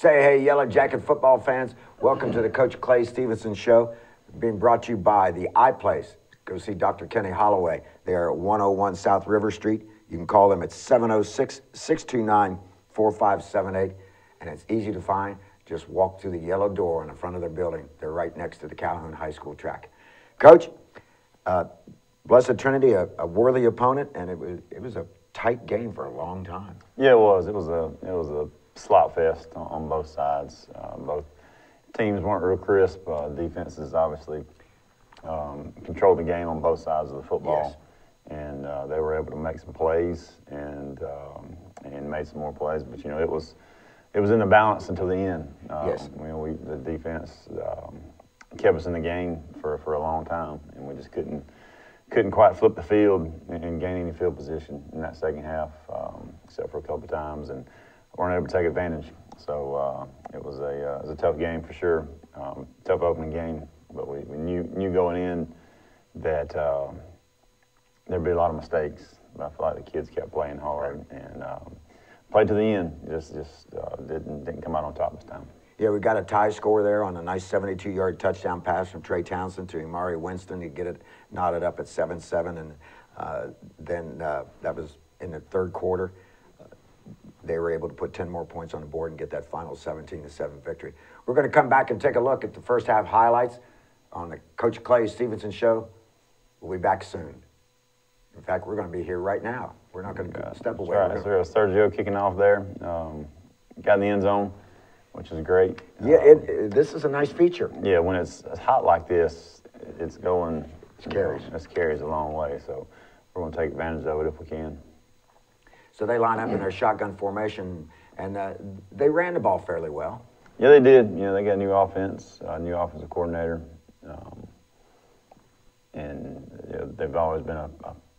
Say hey, Yellow Jacket football fans. Welcome to the Coach Clay Stephenson Show, being brought to you by the iPlace. Go see Dr. Kenny Holloway. They are at 101 South River Street. You can call them at 706-629-4578, and it's easy to find. Just walk through the yellow door in the front of their building. They're right next to the Calhoun High School track. Coach, Blessed Trinity, a worthy opponent, and it was a tight game for a long time. Yeah, it was. It was a slot fest on both sides. Both teams weren't real crisp. Defenses obviously controlled the game on both sides of the football, yes. And they were able to make some plays and made some more plays. But you know, it was in the balance until the end. Yes. You know, the defense kept us in the game for a long time, and we just couldn't quite flip the field and gain any field position in that second half, except for a couple of times, and weren't able to take advantage. So it was a tough game for sure, tough opening game. But we knew going in that there'd be a lot of mistakes. But I feel like the kids kept playing hard and played to the end. Just didn't come out on top this time. Yeah, we got a tie score there on a nice 72-yard touchdown pass from Trey Townsend to Imari Winston to get it knotted up at 7-7, and then that was in the third quarter. They were able to put 10 more points on the board and get that final 17-7 victory. We're going to come back and take a look at the first half highlights on the Coach Clay Stephenson Show. We'll be back soon. In fact, we're going to be here right now. We're not going to step away. Right. So Sergio kicking off there. Got in the end zone, which is great. Yeah, this is a nice feature. Yeah, when it's hot like this, it's going. It carries. It carries a long way. So we're going to take advantage of it if we can. So they line up in their shotgun formation, and they ran the ball fairly well. Yeah, they did. You know, they got a new offense, new offensive coordinator, and you know, they've always been a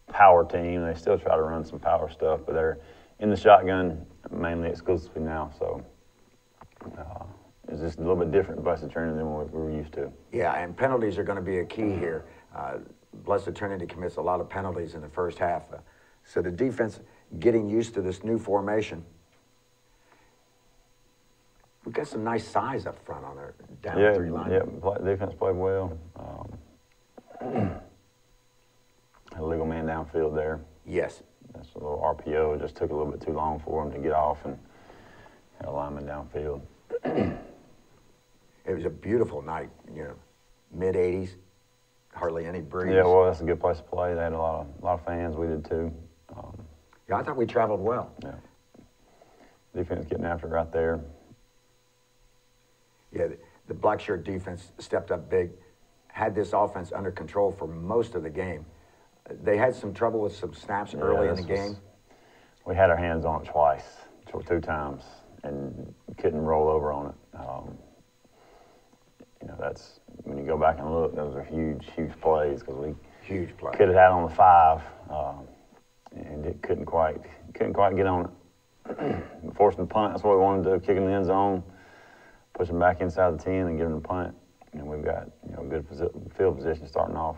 power team. They still try to run some power stuff, but they're in the shotgun mainly exclusively now. So it's just a little bit different Blessed Trinity than what we were used to. Yeah, and penalties are going to be a key here. Blessed Trinity commits a lot of penalties in the first half. So the defense getting used to this new formation. We've got some nice size up front on our down three line. Yeah, defense played well. Had a legal man downfield there. Yes. That's a little RPO. It just took a little bit too long for him to get off and had a lineman downfield. It was a beautiful night, you know, mid-80s, hardly any breeze. Yeah, well, that's a good place to play. They had a lot of fans. We did too. Yeah, I thought we traveled well. Yeah. Defense getting after it right there. Yeah, the black shirt defense stepped up big, had this offense under control for most of the game. They had some trouble with some snaps early in the game. We had our hands on it twice, two times, and couldn't roll over on it. You know, that's when you go back and look, those are huge plays because we could have had on the 5, and it couldn't quite get on it. Forcing the punt, that's what we wanted to do, kick in the end zone, push them back inside the 10 and give them the punt. And we've got, you know, good field position starting off.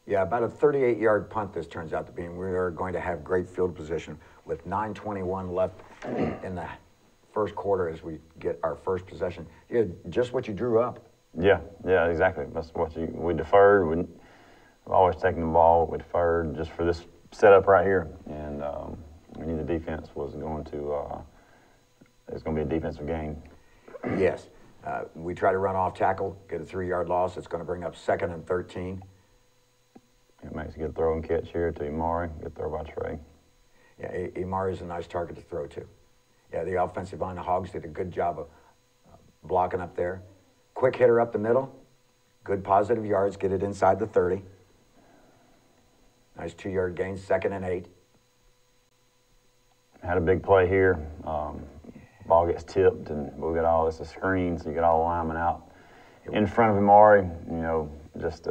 Yeah, about a 38-yard punt this turns out to be, and we are going to have great field position with 9:21 left in the first quarter as we get our first possession. Yeah, just what you drew up. Yeah, exactly. That's what we deferred. We've always taken the ball. We deferred just for this setup right here, and we knew the defense was going to. It's going to be a defensive game. Yes, we try to run off tackle, get a 3-yard loss. It's going to bring up 2nd and 13. It makes a good throw and catch here to Imari. Good throw by Trey. Yeah, Imari is a nice target to throw to. Yeah, the offensive line, the Hogs did a good job of blocking up there. Quick hitter up the middle. Good positive yards. Get it inside the 30. Nice 2-yard gain, 2nd and 8. Had a big play here. Ball gets tipped, and we got all this a screen, so you got all the linemen out in front of Imari. You know, just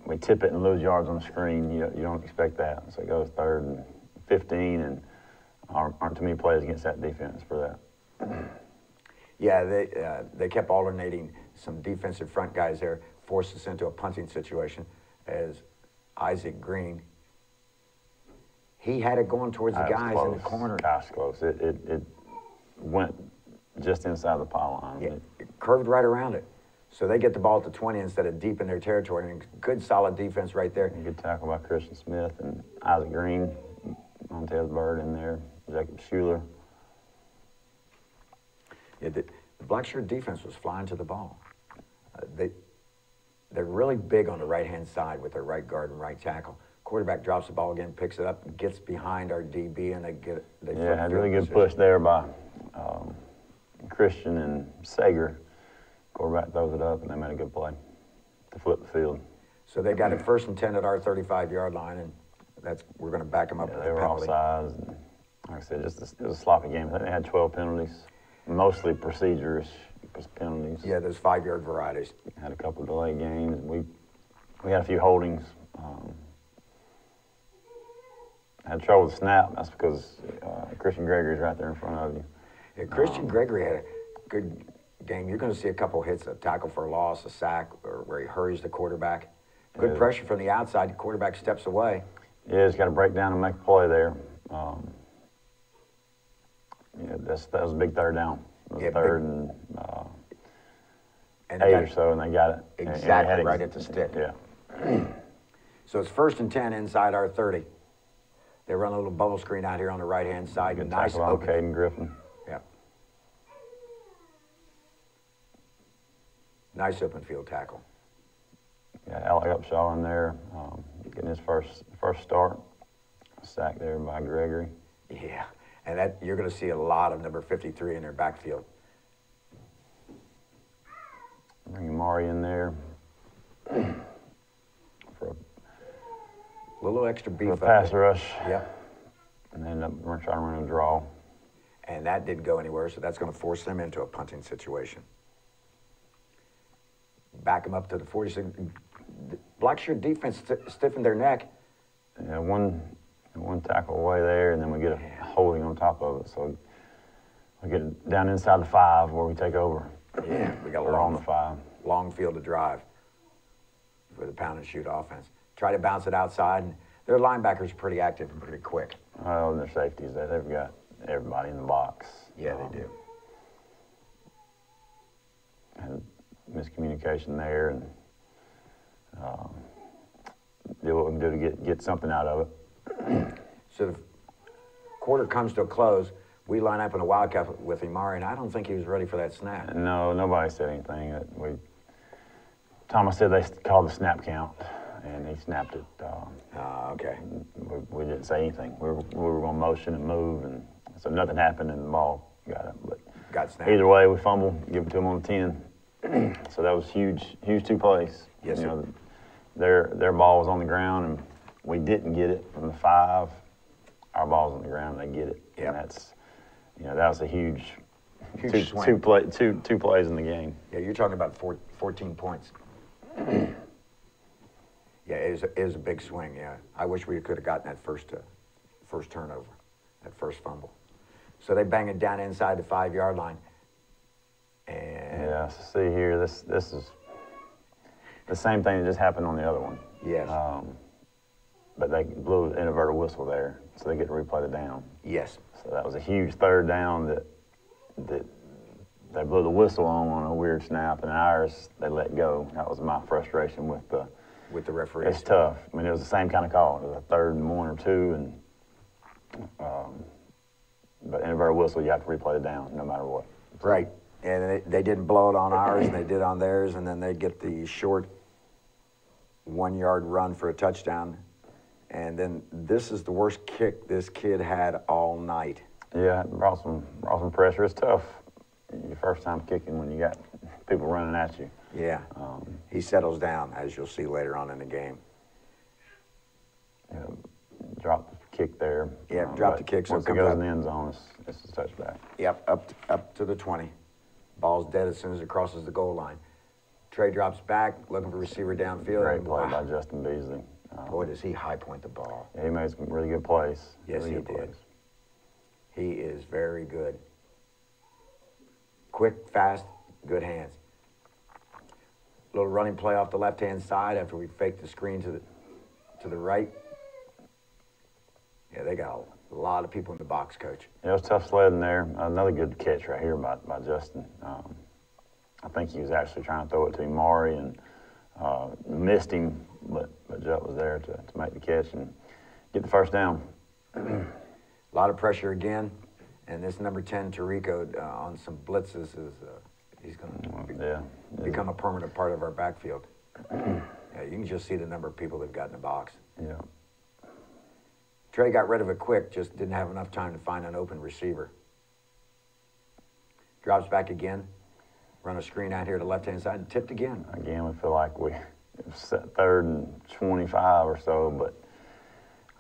we tip it and lose yards on the screen. You don't expect that. So it goes 3rd and 15, and aren't too many plays against that defense for that. Yeah, they kept alternating some defensive front guys there, forced us into a punting situation as Isaac Green. He had it going towards the guys in the corner. Gosh, close. It went just inside the pylon. Yeah, it curved right around it. So they get the ball at the 20 instead of deep in their territory. And good, solid defense right there. Good tackle by Christian Smith and Isaac Green, Montez Bird in there, Jacob Schuler. Yeah, the black shirt defense was flying to the ball. They're really big on the right-hand side with their right guard and right tackle. Quarterback drops the ball again, picks it up, gets behind our DB, and they Yeah, had a really good push there by Christian and Sager. Quarterback throws it up, and they made a good play to flip the field. So they got it 1st and 10 at our 35-yard line, and we're going to back them up. Yeah, with they a were penalty. offsides. And like I said, it was a sloppy game. They had 12 penalties, mostly procedures, because penalties. Yeah, there's 5-yard varieties. Had a couple of delay games. We had a few holdings. Had trouble with the snap. That's because Christian Gregory's right there in front of you. Yeah, Christian Gregory had a good game. You're going to see a couple hits, a tackle for a loss, a sack, or where he hurries the quarterback. Good pressure from the outside. The quarterback steps away. Yeah, he's got to break down and make a play there. Yeah, that was a big third down. It was third and 8 or so, and they got it. Exactly right at the stick. Yeah. So it's 1st and 10 inside our 30. They run a little bubble screen out here on the right-hand side. Good Nice tackle on open. Caden Griffin. Yeah. Nice open field tackle. Got Alec Upshaw in there, getting his first start. Sack there by Gregory. Yeah, and you're going to see a lot of number 53 in their backfield. Bring Amari in there for A little extra beef a up pass there. rush. Yep. And then we're trying to run a draw. And that didn't go anywhere, so that's going to force them into a punting situation. Back them up to the 46. Blackshear defense stiffened their neck. Yeah, one tackle away there, and then we get a holding on top of it. So we get down inside the 5 where we take over. Yeah, we got a on the 5. long field to drive for the pound and shoot offense. Try to bounce it outside, and their linebackers are pretty active and pretty quick. Well, and their safeties, they've got everybody in the box. Yeah, they do. And miscommunication there, and do what we can do to get something out of it. So the quarter comes to a close. We line up in a wildcat with Imari, and I don't think he was ready for that snap. No, nobody said anything. Thomas said they called the snap count, and he snapped it. Okay. We didn't say anything. We were going to motion and move, and so nothing happened, and the ball got it. But Got snapped. either way, we fumbled, give it to them on the 10. So that was huge 2 plays. Yes, you sir. know, their ball was on the ground, and we didn't get it from the 5. Our ball's on the ground, and they get it. Yep. And that's, that was a huge swing. two plays in the game. Yeah, you're talking about 14 points. Yeah, it is a big swing, yeah. I wish we could have gotten that first turnover, that first fumble. So they bang it down inside the 5-yard line. And Yeah, so see here, this is the same thing that just happened on the other one. yes, But they blew an inverted whistle there, so they get to replay the down. yes. So that was a huge third down that they blew the whistle on a weird snap, and ours, they let go. That was my frustration with the referees. It's tough. I mean, it was the same kind of call. It was a 3rd and 1 or 2, and but inverted whistle, you have to replay the down no matter what. Right, and they didn't blow it on ours, and they did on theirs, and then they get the short 1-yard run for a touchdown. And then this is the worst kick this kid had all night. Yeah, it brought some pressure. It's tough. Your first time kicking when you got people running at you. Yeah, he settles down, as you'll see later on in the game. Drop the kick there. Yeah, drop the kick, so once it it comes goes up. in the end zone, it's a touchback. Yep, up to the 20. Ball's dead as soon as it crosses the goal line. Trey drops back, looking for receiver downfield. Great and play wow, by Justin Beasley. boy, does he high point the ball. Yeah, he made some really good plays. Yes, really he good did. plays. He is very good. Quick, fast, good hands. Little running play off the left-hand side after we fake the screen to the right. Yeah, they got a A lot of people in the box, Coach. Yeah, it was tough sledding there. Another good catch right here by Justin. I think he was actually trying to throw it to Imari and missed him, but Jutt was there to make the catch and get the first down. A lot of pressure again, and this number 10, Tarico, on some blitzes, he's going to become a permanent part of our backfield. Yeah, you can just see the number of people they've got in the box. Yeah. Trey got rid of it quick, just didn't have enough time to find an open receiver. Drops back again, run a screen out here to the left-hand side, and tipped again. Again, we feel like we set 3rd and 25 or so, but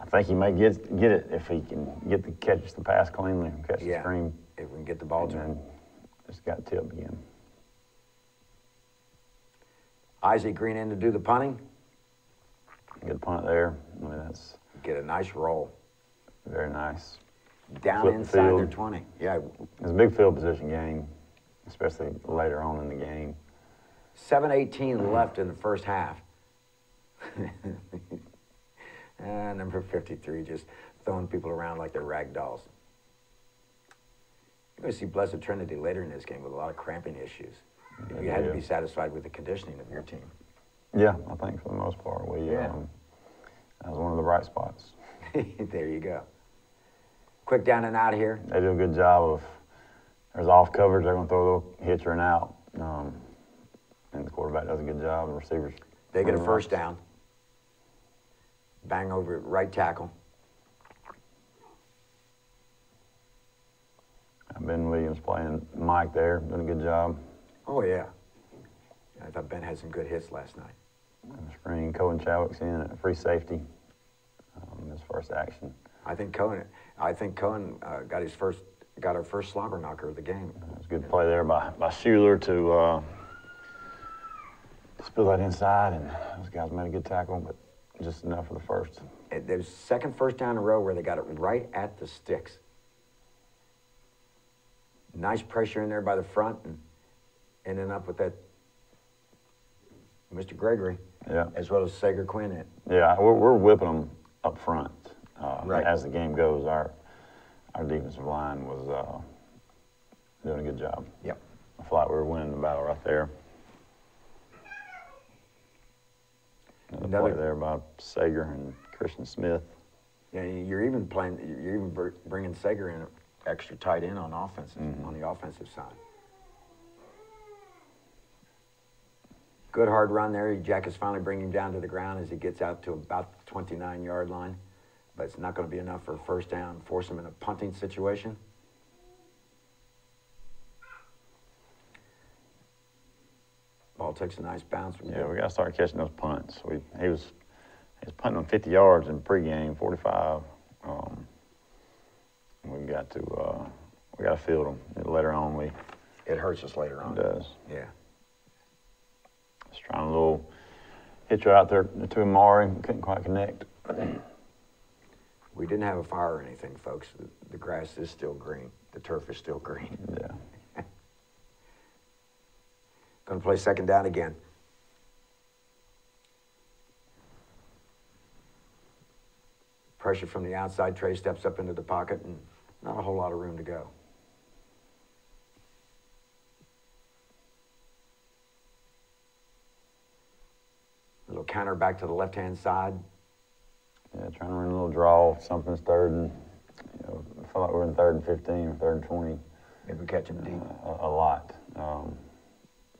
I think he may get it if he can catch the pass cleanly and catch the screen. If we can get the ball to him. Just got tipped again. Isaac Green in to do the punting. Good punt there. I mean, that's get a nice roll. Very nice. Down Flip inside the their 20. Yeah. It's a big field position game, especially later on in the game. 7:18 left in the first half. Number 53 just throwing people around like they're rag dolls. You're going to see Blessed Trinity later in this game with a lot of cramping issues. You had to be satisfied with the conditioning of your team. Yeah, I think for the most part. That was one of the bright spots. There you go. Quick down and out here. They do a good job of, there's off coverage, they're going to throw a little hitcher and out. And the quarterback does a good job, the receivers. They get a first down. Bang over right tackle. Ben Williams playing Mike there, doing a good job. Oh, yeah. I thought Ben had some good hits last night. Screen, Cohen Chadwick's in at free safety. His first action. I think Cohen got our first slobber knocker of the game. It was a good play there by Schuler to spill that inside, and those guys made a good tackle, but just enough for the first. There's second first down in a row where they got it right at the sticks. Nice pressure in there by the front, and ending up with that Mr. Gregory, as well as Sager Quinn. Yeah, we're whipping them up front. Right. As the game goes, our defensive line was doing a good job. Yep. I feel like we were winning the battle right there. Another play there by Sager and Christian Smith. Yeah, you're even bringing Sager in extra tight end on offense, on the offensive side. Good hard run there. Jack is finally bringing him down to the ground as he gets out to about the 29-yard line. But it's not going to be enough for a first down, force him in a punting situation. Ball takes a nice bounce. Yeah, we got to start catching those punts. He was punting on 50 yards in pregame, 45. We got to field them later on. It hurts us later on. It does. Yeah. Just trying a little hitcher out there to Imari. Couldn't quite connect. We didn't have a fire or anything, folks. The grass is still green. The turf is still green. Yeah. Going to play second down again. Pressure from the outside. Trey steps up into the pocket, and not a whole lot of room to go. Little counter back to the left-hand side. Yeah, trying to run a little draw. Something's third and, I feel like we're in 3rd and 15 or 3rd and 20. Maybe we catch him deep. A lot.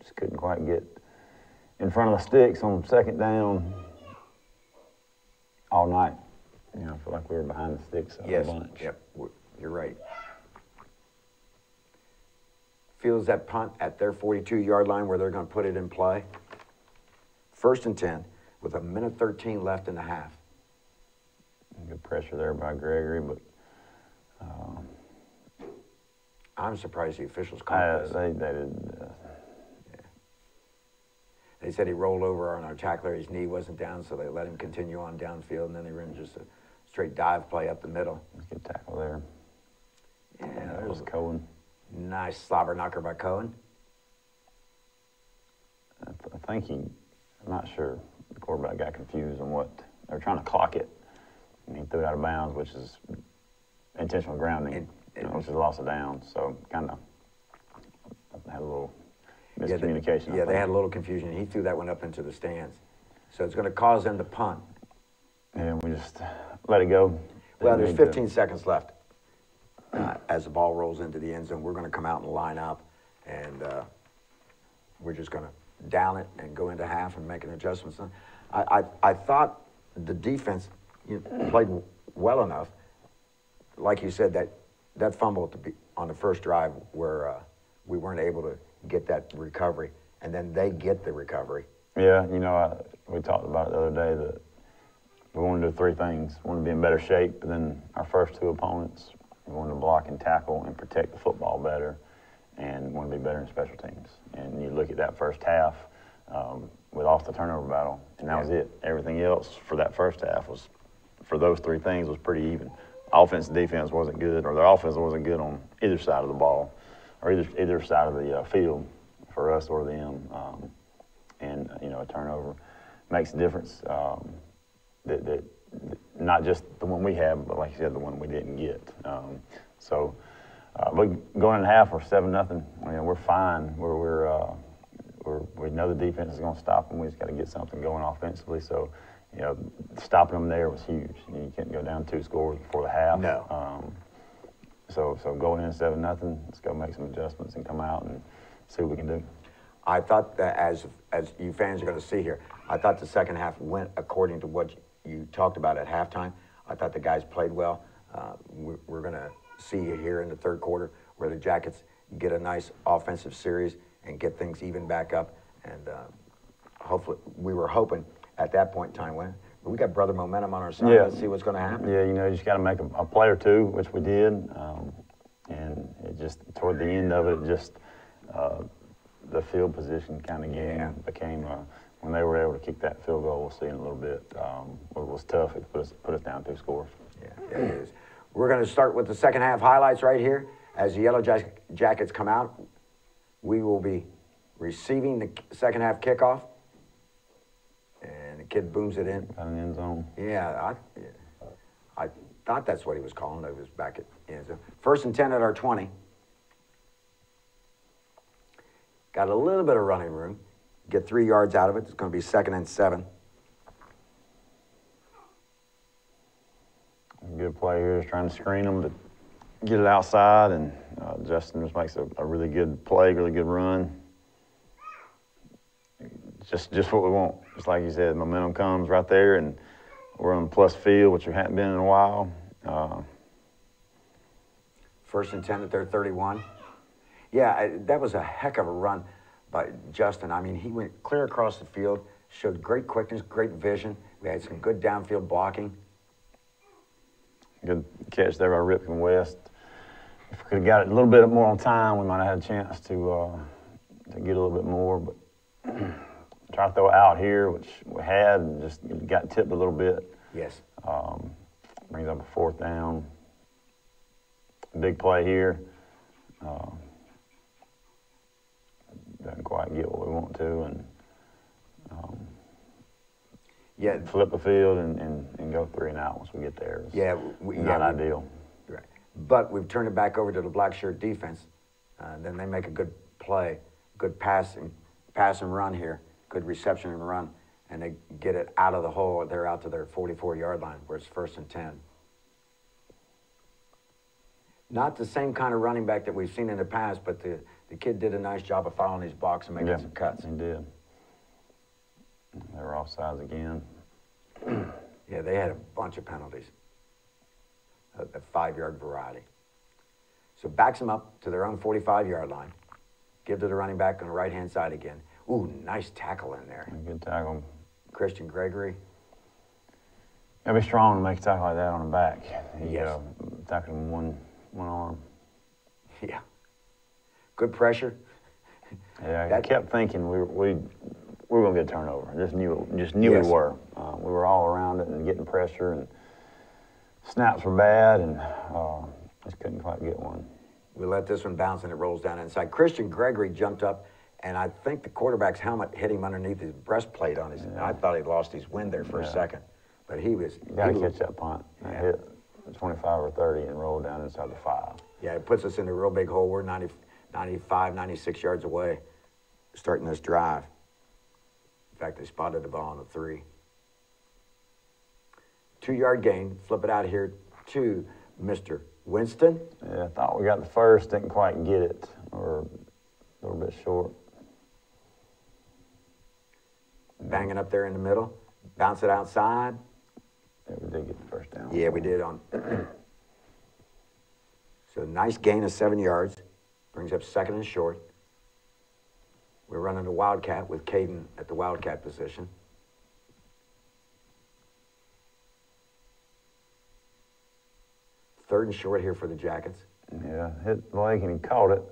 Just couldn't quite get in front of the sticks on second down all night. I feel like we were behind the sticks a bunch. Yep, you're right. Fields that punt at their 42-yard line where they're going to put it in play. 1st and 10 with 1:13 left in the half. Good pressure there by Gregory, but I'm surprised the officials called this. They did. They said he rolled over on our tackler. His knee wasn't down, so they let him continue on downfield, and then they ran just a straight dive play up the middle. Good tackle there. Yeah, that was Cohen. Nice slobber knocker by Cohen. I think I'm not sure. The quarterback got confused on what they were trying to clock it, and he threw it out of bounds, which is intentional grounding, which is a loss of downs. So kind of had a little miscommunication. Yeah, they had a little confusion. He threw that one up into the stands. So it's going to cause them to punt. And we just let it go. Well, there's 15 seconds left as the ball rolls into the end zone. We're going to come out and line up, and we're just going to down it and go into half and make an adjustment. I thought the defense played well enough. Like you said, that fumble on the first drive where we weren't able to get that recovery, and then they get the recovery. Yeah, we talked about it the other day that we wanted to do three things. We wanted to be in better shape than our first two opponents. We wanted to block and tackle and protect the football better, and we wanted to be better in special teams. And you look at that first half, we lost the turnover battle, and that was it. Everything else for that first half was, for those three things, was pretty even. Offense and defense wasn't good, or their offense wasn't good on either side of the ball, or either side of the field for us or them. And a turnover makes a difference. That not just the one we have, but like you said, the one we didn't get. But going in half, we're 7-0. We're fine. We know the defense is going to stop them. We just got to get something going offensively. So, stopping them there was huge. You can't go down 2 scores before the half. No. So going in 7-0, let's go make some adjustments and come out and see what we can do. I thought that as you fans are going to see here, I thought the second half went according to what you talked about at halftime. I thought the guys played well. We're going to see here in the third quarter where the Jackets get a nice offensive series and get things even back up. And hopefully, we were hoping at that point in time when we got brother momentum on our side. Let's see what's going to happen. Yeah, you just got to make a play or two, which we did. And it just, toward the end of it, just the field position kind of game became, when they were able to kick that field goal, we'll see in a little bit, it was tough. It put us down 2 scores. Yeah, it is. We're going to start with the second half highlights right here. As the Yellow Jackets come out, we will be receiving the second half kickoff. And the kid booms it in. Got an end zone. Yeah, I thought that's what he was calling. It was back at end zone. 1st and 10 at our 20. Got a little bit of running room. Get 3 yards out of it. It's going to be 2nd and 7. Good play here is trying to screen them to get it outside, and Justin just makes a really good play, really good run. Just what we want. Just like you said, momentum comes right there, and we're on the plus field, which we hadn't been in a while. 1st and 10 at their 31. Yeah, that was a heck of a run by Justin. I mean, he went clear across the field, showed great quickness, great vision. We had some good downfield blocking. Good catch there by Ripken West. If we could have got it a little bit more on time, we might have had a chance to get a little bit more. But try to throw it out here, which we had, and just got tipped a little bit. Yes. Brings up a 4th down. Big play here. Doesn't quite get what we want to, and flip the field and go 3 and out once we get there. Not ideal. Right. But we've turned it back over to the black shirt defense. Then they make a good play, good pass and run here, good reception and run, and they get it out of the hole. They're out to their 44-yard line where it's 1st and 10. Not the same kind of running back that we've seen in the past, but the kid did a nice job of following his box and making some cuts. He did. They were offsides again. Yeah, they had a bunch of penalties, a 5-yard variety. So backs them up to their own 45-yard line. Give to the running back on the right-hand side again. Ooh, nice tackle in there. Good tackle. Christian Gregory. Gotta be strong to make a tackle like that on the back. He tackled him one arm. Yeah. Good pressure. Yeah, I kept thinking we were going to get a turnover. Just knew we were. We were all around it and getting pressure, and snaps were bad, and just couldn't quite get one. We let this one bounce, and it rolls down inside. Christian Gregory jumped up, and I think the quarterback's helmet hit him underneath his breastplate on his. I thought he lost his wind there for a second, but he was. You got to catch that punt. It hit 25 or 30 and rolled down inside the 5. Yeah, it puts us in a real big hole. We're 95, 96 yards away starting this drive. In fact, they spotted the ball on the 3. 2-yard gain. Flip it out here to Mr. Winston. Yeah, I thought we got the first, didn't quite get it, or a little bit short. Banging up there in the middle. Bounce it outside. Yeah, we did get the first down. Yeah, we did on. So nice gain of 7 yards. Brings up 2nd and short. We're running a Wildcat with Caden at the Wildcat position. Third and short here for the Jackets. Yeah, hit the leg and he caught it.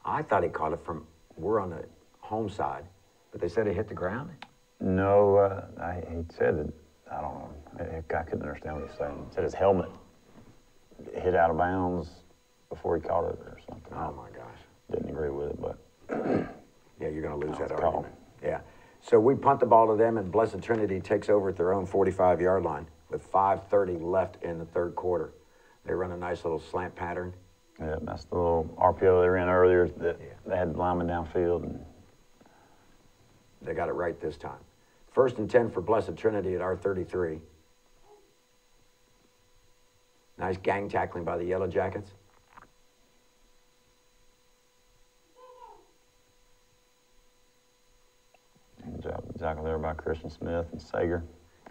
I thought he caught it from, we're on the home side, but they said it hit the ground? No, he said that, I don't know, I couldn't understand what he was saying. He said his helmet hit out of bounds before he caught it or something. Oh my gosh. Didn't agree with it, but. Yeah, you're going to lose that call. argument. Yeah. So we punt the ball to them, and Blessed Trinity takes over at their own 45-yard line with 5:30 left in the third quarter. They run a nice little slant pattern. Yeah, that's the little RPO they ran earlier that they had linemen downfield. And they got it right this time. 1st and 10 for Blessed Trinity at our 33. Nice gang tackling by the Yellow Jackets. Tackle there by Christian Smith and Sager.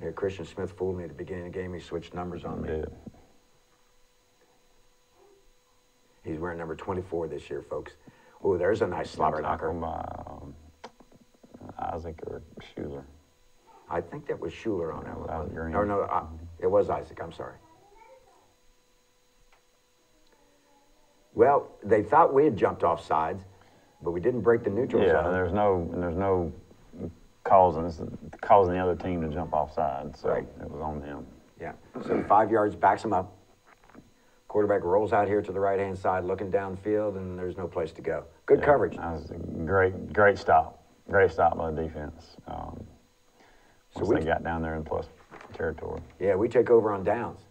Yeah, Christian Smith fooled me at the beginning of the game. He switched numbers on me. Did. He's wearing number 24 this year, folks. Oh, there's a nice slobber knocker. By Isaac or Schuler. I think that was Schuler on that one. Green. No, it was Isaac. I'm sorry. Well, they thought we had jumped off sides, but we didn't break the neutral zone. Yeah, there's no causing the other team to jump offside, so right. It was on them. Yeah, so 5 yards backs them up. Quarterback rolls out here to the right-hand side, looking downfield, and there's no place to go. Good coverage. That was a great stop. Great stop by the defense. Once they got down there in plus territory. Yeah, we take over on downs.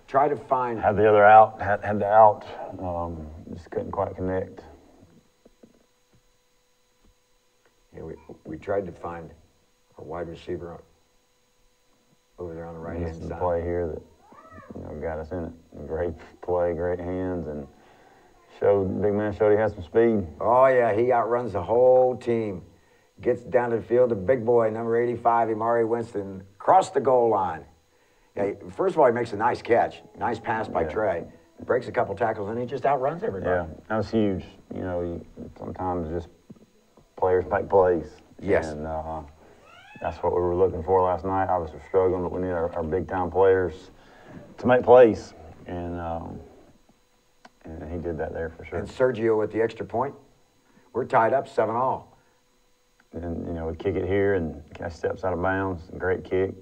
Try to find... Had the other out, had the out, just couldn't quite connect. Yeah, we tried to find a wide receiver over there on the right-hand side. This is the play here that got us in it. Great play, great hands, and big man showed he has some speed. Oh, yeah, he outruns the whole team. Gets down to the field, the big boy, number 85, Imari Winston, across the goal line. Yeah, first of all, he makes a nice catch. Nice pass by Trey. Breaks a couple tackles, and he just outruns everybody. Yeah, that was huge. Sometimes just players make plays. Yes. And that's what we were looking for last night. Obviously struggling, but we need our big-time players to make plays. And he did that there for sure. And Sergio with the extra point. We're tied up 7-all. And, we kick it here, and guy steps out of bounds. Great kick.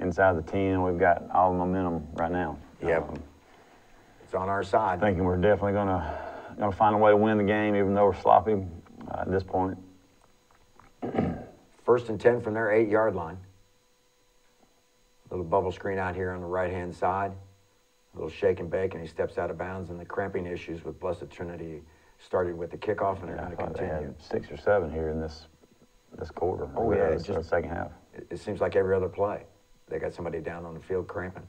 Inside the 10, we've got all the momentum right now. Yep. It's on our side. Thinking we're definitely gonna find a way to win the game, even though we're sloppy at this point. 1st and 10 from their 8-yard line. Little bubble screen out here on the right-hand side. A little shake and bake, and he steps out of bounds. And the cramping issues with Blessed Trinity started with the kickoff, and they're going to continue. They had 6 or 7 here in this quarter. Oh, yeah. It's just the second half. It seems like every other play. They got somebody down on the field cramping.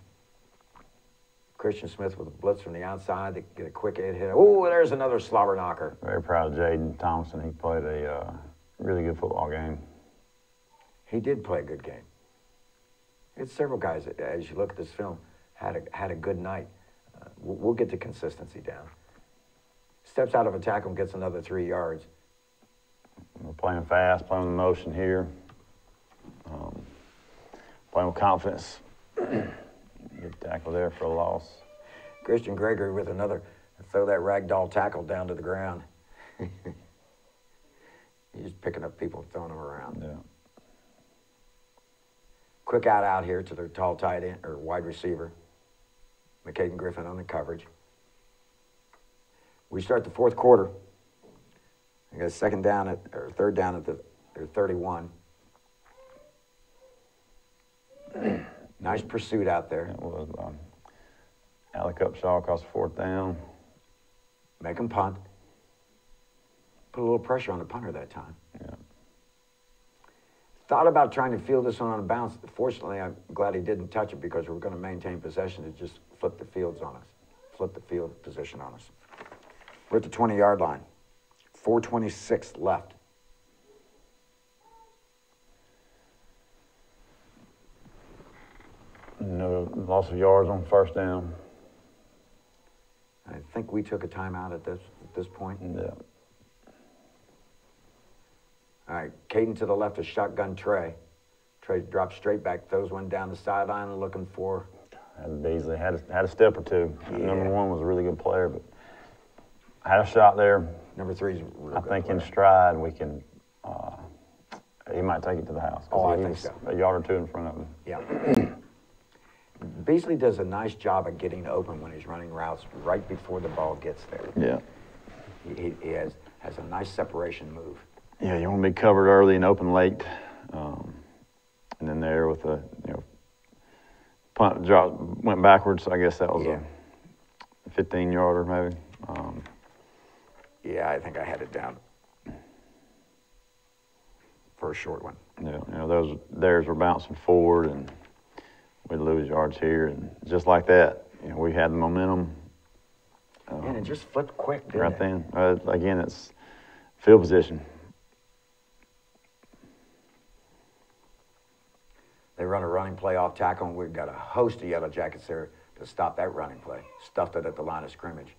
Christian Smith with a blitz from the outside. They get a quick hit. Oh, there's another slobber knocker. Very proud of Jaden Thompson. He played a really good football game. He did play a good game. It's several guys, as you look at this film, had a good night. We'll get the consistency down. Steps out of a tackle and gets another 3 yards. We're playing fast, playing with motion here. Playing with confidence. Good tackle there for a loss. Christian Gregory with another, throw that ragdoll tackle down to the ground. He's just picking up people and throwing them around. Yeah. Quick out here to their tall tight end or wide receiver. McCaden Griffin on the coverage. We start the fourth quarter. I got third down at their 31. Nice pursuit out there. It was Alec Upshaw across the 4th down. Make him punt. Put a little pressure on the punter that time. Yeah. Thought about trying to field this one on a bounce. Fortunately, I'm glad he didn't touch it because we're going to maintain possession to just flip the fields on us, flip the field position on us. We're at the 20-yard line. 4:26 left. No loss of yards on 1st down. I think we took a timeout at this point. Yeah. All right, Caden to the left of shotgun Trey. Trey drops straight back, throws one down the sideline, looking for. Had Beasley had a step or two. Yeah. Number 1 was a really good player, but had a shot there. Number 3's a really I good think player. in stride we can. He might take it to the house. Oh, I He's think so. A yard or 2 in front of him. Yeah. Beasley does a nice job of getting open when he's running routes right before the ball gets there. Yeah. He has a nice separation move. Yeah, you want to be covered early and open late, and then there with a punt drop went backwards. I guess that was Yeah. a 15-yarder maybe. Yeah, I think I had it down for a short one. Yeah, theirs were bouncing forward, and we'd lose yards here, and just like that, we had the momentum. And it just flipped quick, didn't Right it? then. Again, it's field position. They run a running play off tackle, and we've got a host of Yellow Jackets there to stop that running play. Stuffed it at the line of scrimmage.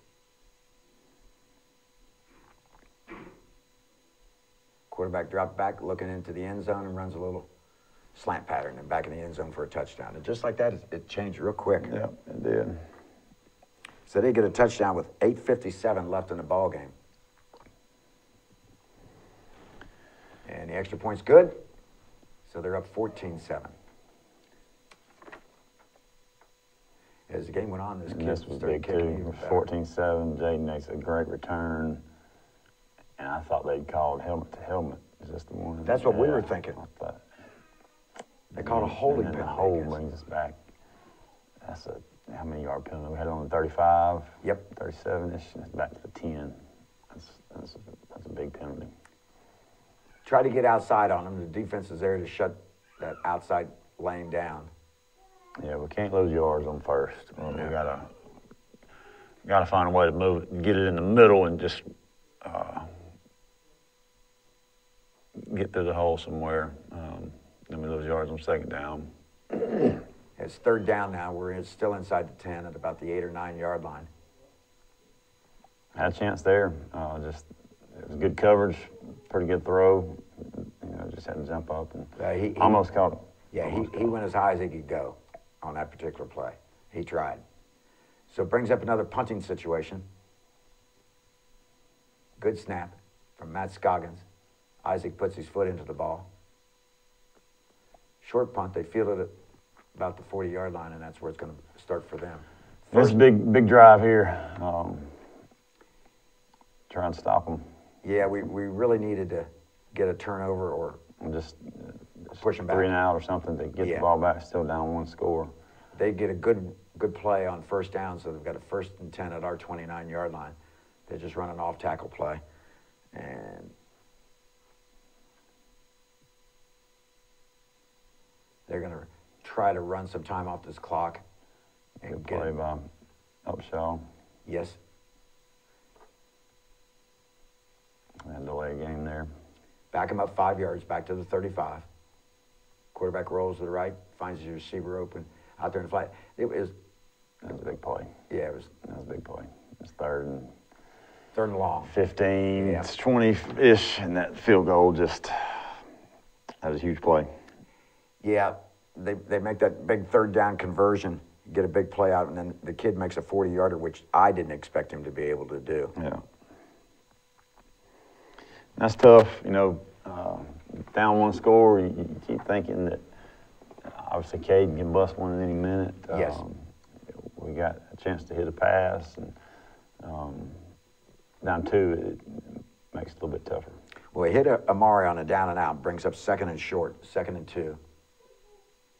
Quarterback dropped back, looking into the end zone, and runs a little slant pattern and back in the end zone for a touchdown. And just like that, it changed real quick. Yeah, it did. So they get a touchdown with 8:57 left in the ball game. And the extra point's good, so they're up 14-7. As the game went on, this And kid this was started big kicking too. even better. 14-7. Jaden makes a great return, and I thought they'd called helmet to helmet. Is this the one? That's what we were thinking. I thought, They called a holding and then penalty. the hold I guess. brings us back. That's how many yard penalty we had on the 35? Yep. 37-ish. That's back to the 10. That's a big penalty. Try to get outside on them. The defense is there to shut that outside lane down. Yeah, we can't lose yards on first. We gotta find a way to move it, get it in the middle, and just get through the hole somewhere. Then we lose yards on 2nd down. It's 3rd down now. We're still inside the 10 at about the 8 or 9 yard line. Had a chance there. It was good coverage, pretty good throw. Just had to jump up and He almost caught it. Yeah, he went as high as he could go on that particular play. He tried. So it brings up another punting situation. Good snap from Matt Scoggins. Isaac puts his foot into the ball. Short punt. They fielded it about the 40-yard line, and that's where it's going to start for them. This is a big drive here. Try and stop them. Yeah, we really needed to get a turnover or Just push them back. 3 and out or something to get Yeah. the ball back, still down 1 score. They get a good play on 1st down, so they've got a 1st and 10 at our 29-yard line. They just run an off-tackle play. And they're going to try to run some time off this clock. And Good get play it. by Upshaw. Yes. We had a delay game there. Back him up 5 yards, back to the 35. Quarterback rolls to the right, finds his receiver open out there in the flat. That was a big play. Yeah, That was a big play. It's 3rd and 3rd and long. 15, Yeah. it's 20-ish, and that field goal that was a huge play. Yeah, they make that big 3rd down conversion, get a big play out, and then the kid makes a 40-yarder, which I didn't expect him to be able to do. Yeah. That's tough, down 1 score, you keep thinking that obviously Caden can bust one at any minute. Yes. We got a chance to hit a pass, and down 2, it makes it a little bit tougher. Well, he hit Amari on a down and out, brings up 2nd and short, 2nd and 2.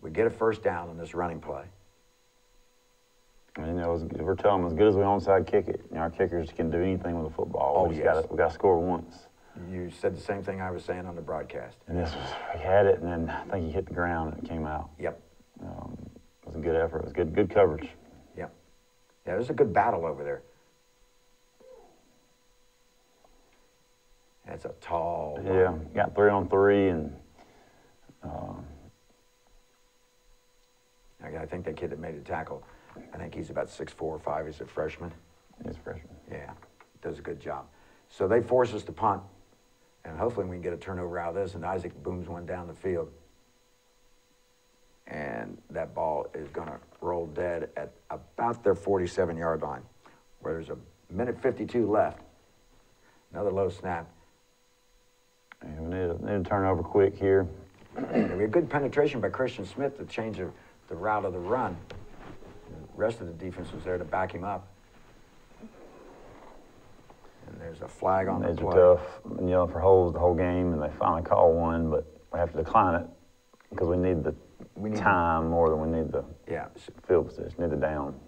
We get a first down on this running play. And, you know, we're telling them as good as we onside kick it. You know, our kickers can do anything with the football. Oh, we yes. We got to score once. You said the same thing I was saying on the broadcast. And this was, we had it, and then I think he hit the ground and it came out. Yep. It was a good effort. It was good coverage. Yep. Yeah, there's a good battle over there. That's a tall one. Yeah, got 3-on-3, and I think that kid that made the tackle, I think he's about 6'4" or 5". He's a freshman. he's a freshman. Yeah, does a good job. So they force us to punt, and hopefully we can get a turnover out of this, and Isaac booms one down the field. And that ball is going to roll dead at about their 47-yard line, where there's a minute 52 left. Another low snap. And we need a turnover quick here. And we had good penetration by Christian Smith to change the route of the run. The rest of the defense was there to back him up. And there's a flag on the They're play. tough, been yelling for holes the whole game, and they finally call one, but we have to decline it because we need the time more than we need the field position, need the down.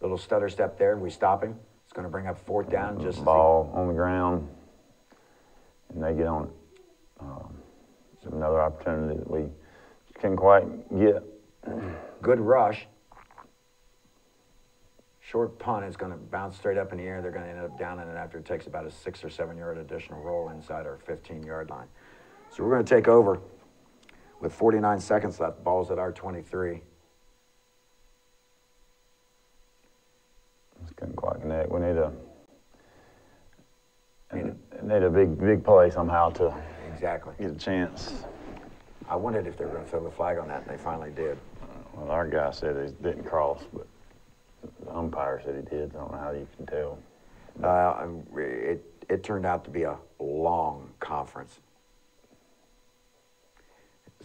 Little stutter step there, and we stop him. It's going to bring up fourth down. Just ball on the ground, and they get on it. It's another opportunity that we couldn't quite get. Good rush. Short punt is going to bounce straight up in the air. They're going to end up down in it after it takes about a 6 or 7 yard additional roll inside our 15-yard line. So we're going to take over with 49 seconds left. Ball's at our 23. Just couldn't quite connect. We need a big play somehow to get a chance. I wondered if they were going to throw the flag on that, and they finally did. Well, our guy said he didn't cross, but the umpire said he did. I don't know how you can tell. It turned out to be a long conference.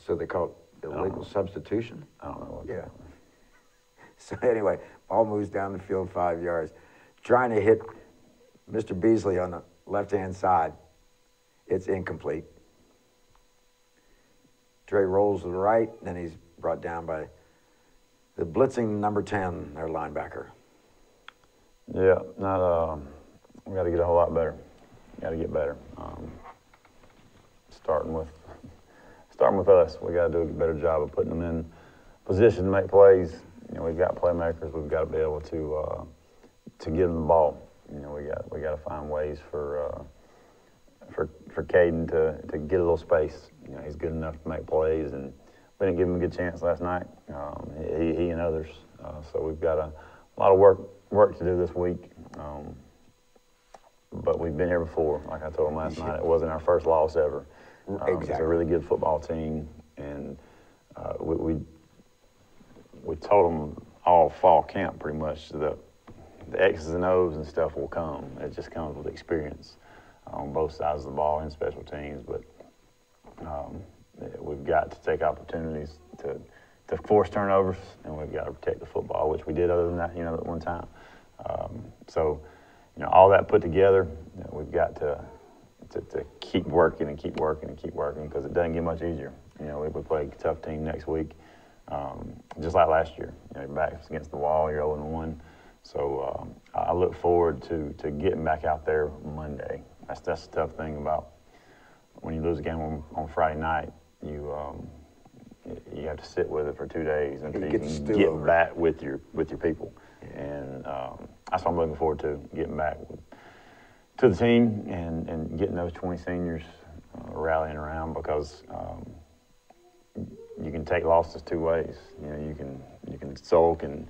So they call it illegal substitution? I don't know. Yeah. So anyway, ball moves down the field 5 yards. Trying to hit Mr. Beasley on the left-hand side. It's incomplete. Trey rolls to the right, then he's brought down by the blitzing number 10, their linebacker. Yeah, we got to get a whole lot better. Got to get better. Starting with us, we got to do a better job of putting them in position to make plays. You know, we've got playmakers. We've got to be able to give them the ball. You know, we got to find ways for Caden to get a little space. You know, he's good enough to make plays, and we didn't give him a good chance last night. He and others. So we've got a lot of work to do this week. But we've been here before. Like I told him last night, it wasn't our first loss ever. Exactly. It's a really good football team, and we told them all fall camp pretty much the X's and O's and stuff will come. It just comes with experience on both sides of the ball and special teams. But we've got to take opportunities to force turnovers, and we've got to protect the football, which we did other than that, at one time. So, all that put together, we've got to keep working and keep working and keep working because it doesn't get much easier. We play a tough team next week, just like last year. Your back's against the wall, you're 0-1. So I look forward to getting back out there Monday. That's the tough thing about when you lose a game on Friday night. You have to sit with it for 2 days until you can get back with your people. And that's what I'm looking forward to, getting back to the team and getting those 20 seniors rallying around because you can take losses 2 ways. You can sulk and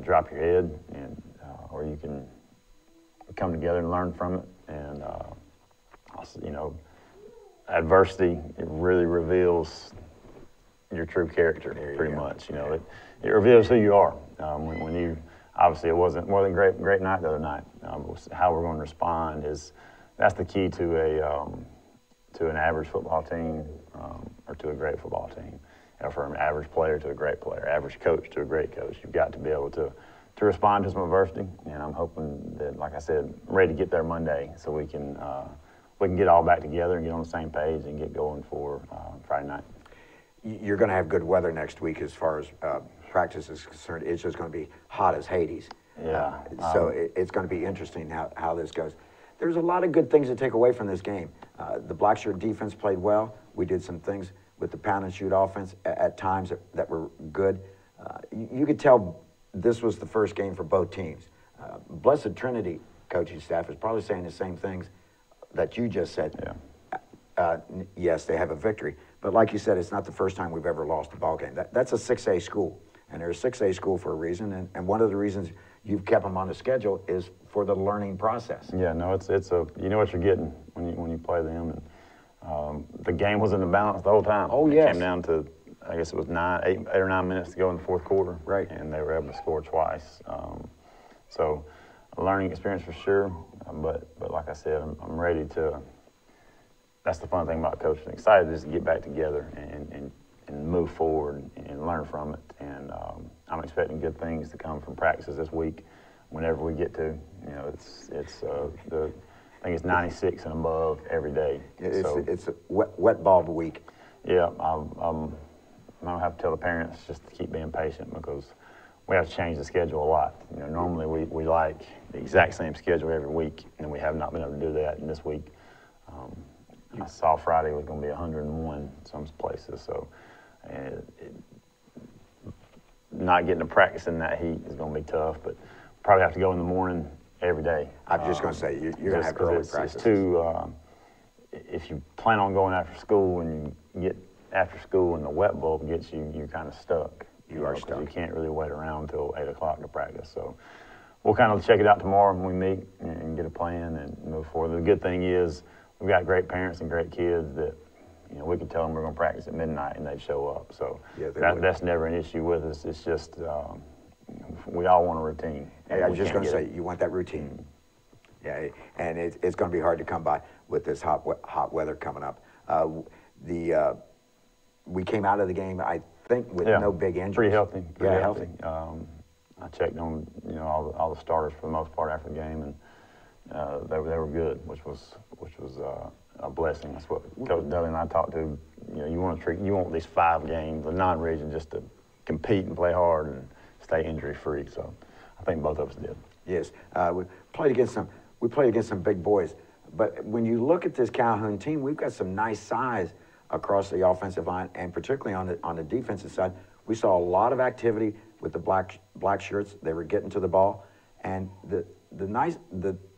drop your head, and or you can come together and learn from it. And adversity, it really reveals your true character, pretty much. It reveals who you are. When you obviously it wasn't more than great night the other night. How we're going to respond that's the key to an average football team or to a great football team. From an average player to a great player, average coach to a great coach, you've got to be able to respond to some adversity. And I'm hoping that, like I said, I'm ready to get there Monday so we can get all back together and get on the same page and get going for Friday night. you're going to have good weather next week as far as practice is concerned. It's just going to be hot as Hades. Yeah. So it's going to be interesting how this goes. There's a lot of good things to take away from this game. The black shirt defense played well. We did some things with the pound and shoot offense at times that were good. You could tell this was the first game for both teams. Blessed Trinity coaching staff is probably saying the same things that you just said. Yeah. Yes, they have a victory, but like you said, it's not the first time we've ever lost a ball game. That's a 6A school, and they're a 6A school for a reason, and one of the reasons you've kept them on the schedule is for the learning process. Yeah, no, it's a, you know what you're getting when you play them, and the game was in the balance the whole time. Oh, yes. It came down to, I guess it was 8 or 9 minutes to go in the fourth quarter. Right. And they were able to score twice. So a learning experience for sure, but like I said, I'm ready to. That's the fun thing about coaching. Excited just to get back together and move forward and learn from it. And I'm expecting good things to come from practices this week. Whenever we get to, you know, I think it's 96 and above every day. It's a wet ball week. Yeah, I'm gonna have to tell the parents just to keep being patient because we have to change the schedule a lot. You know, normally we like the exact same schedule every week, and we have not been able to do that. And this week, I saw Friday was going to be 101 some places, so not getting to practice in that heat is going to be tough. But probably have to go in the morning every day. I'm just going to say you're going to have early practice. It's too. If you plan on going after school and you get after school and the wet bulb gets you, you're kind of stuck. You are stuck. You can't really wait around until 8 o'clock to practice. So we'll kind of check it out tomorrow when we meet and get a plan and move forward. The good thing is we've got great parents and great kids that, you know, we can tell them we're going to practice at midnight and they'd show up. So yeah, that's never an issue with us. It's just we all want a routine. Hey, I was just going to say, you want that routine. Yeah, and it's going to be hard to come by with this hot weather coming up. We came out of the game, I think, with no big injuries. Pretty healthy. Pretty healthy. I checked on all the starters for the most part after the game, and they were good, which was a blessing. That's what Coach Dudley and I talked to. You know, you want these 5 games, the non-region, just to compete and play hard and stay injury-free. So I think both of us did. Yes, we played against some big boys, but when you look at this Calhoun team, we've got some nice size across the offensive line, and particularly on the defensive side. We saw a lot of activity with the black shirts. They were getting to the ball, and the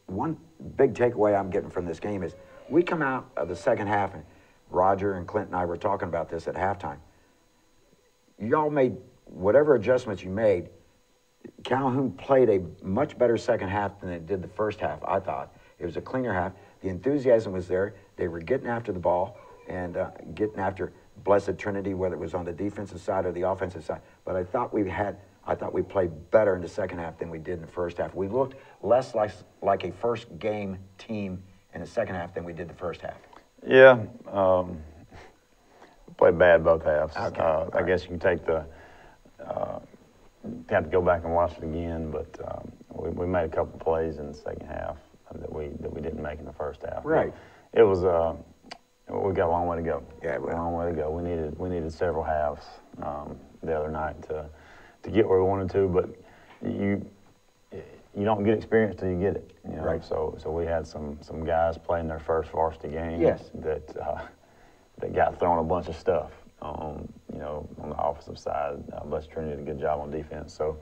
one big takeaway I'm getting from this game is we come out of the second half, and Roger and Clint and I were talking about this at halftime. Y'all made whatever adjustments you made. Calhoun played a much better second half than it did the first half, I thought. It was a cleaner half. The enthusiasm was there. They were getting after the ball and getting after Blessed Trinity, whether it was on the defensive side or the offensive side. But I thought we played better in the second half than we did in the first half. We looked less like a first game team in the second half than we did the first half. Yeah, played bad both halves. Okay. I guess you can take have to go back and watch it again, but we made a couple plays in the second half that we didn't make in the first half. Right. But it was we got a long way to go. Yeah, a long way to go. We needed several halves the other night to get where we wanted to, but you don't get experience till you get it. You know? Right. So we had some guys playing their first varsity game. Yes. That got thrown a bunch of stuff. On the offensive side, Blessed Trinity did a good job on defense. So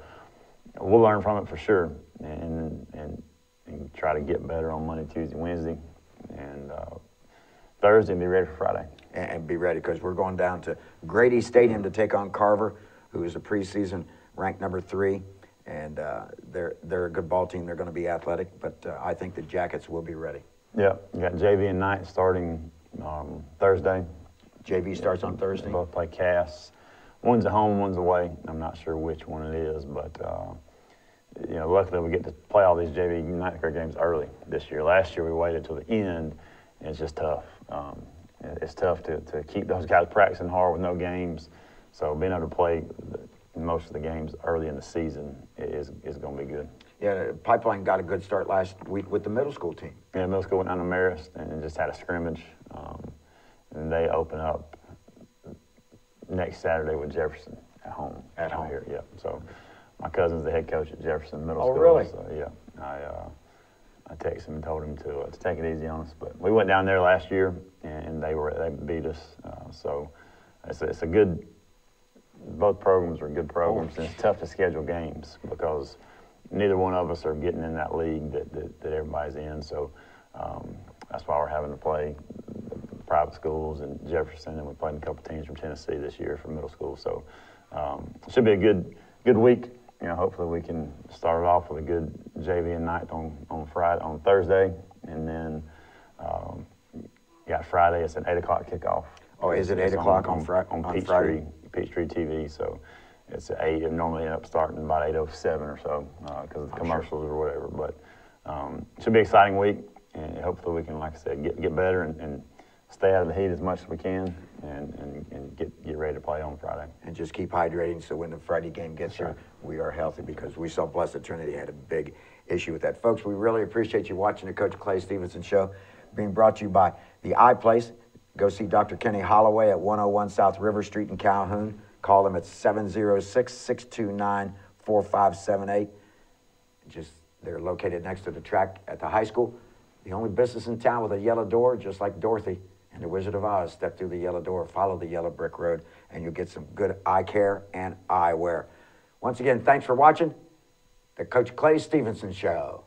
we'll learn from it for sure, and try to get better on Monday, Tuesday, Wednesday, and Thursday, and be ready for Friday. And be ready, because we're going down to Grady Stadium to take on Carver, who is a preseason ranked number 3, and they're a good ball team. They're going to be athletic, but I think the Jackets will be ready. Yeah, you got JV and Knight starting Thursday. JV starts on Thursday. They both play Cass. One's at home, one's away. I'm not sure which one it is, but luckily we get to play all these JV ninth grade games early this year. Last year we waited till the end, and it's just tough. It's tough to keep those guys practicing hard with no games. So being able to play most of the games early in the season is going to be good. Yeah, Pipeline got a good start last week with the middle school team. Yeah, middle school went down to Marist and just had a scrimmage. And they open up next Saturday with Jefferson at home. At home. Here, yeah. So my cousin's the head coach at Jefferson Middle School. Oh, really? So, yeah, I texted him and told him to take it easy on us. But we went down there last year, and they beat us. So it's a good. Both programs are good programs, and it's tough to schedule games because neither one of us are getting in that league that everybody's in. So that's why we're having to play the private schools in Jefferson, and we played a couple teams from Tennessee this year for middle school. So it should be a good week. You know, hopefully we can start it off with a good JV night on Thursday, and then Friday. It's an 8 o'clock kickoff. Oh, is it 8 o'clock on Friday? Peachtree TV. So it's at 8. It normally end up starting about 8:07 or so because of the commercials or whatever. But it should be an exciting week, and hopefully we can, like I said, get better and stay out of the heat as much as we can, and get ready to play on Friday. And just keep hydrating so when the Friday game gets Sure. here, we are healthy, because we saw Blessed Trinity had a big issue with that. Folks, we really appreciate you watching the Coach Clay Stephenson Show, being brought to you by The Eye Place. Go see Dr. Kenny Holloway at 101 South River Street in Calhoun. Call them at 706-629-4578. They're located next to the track at the high school. The only business in town with a yellow door, just like Dorothy and the Wizard of Oz. Step through the yellow door, follow the yellow brick road, and you'll get some good eye care and eyewear. Once again, thanks for watching the Coach Clay Stephenson Show.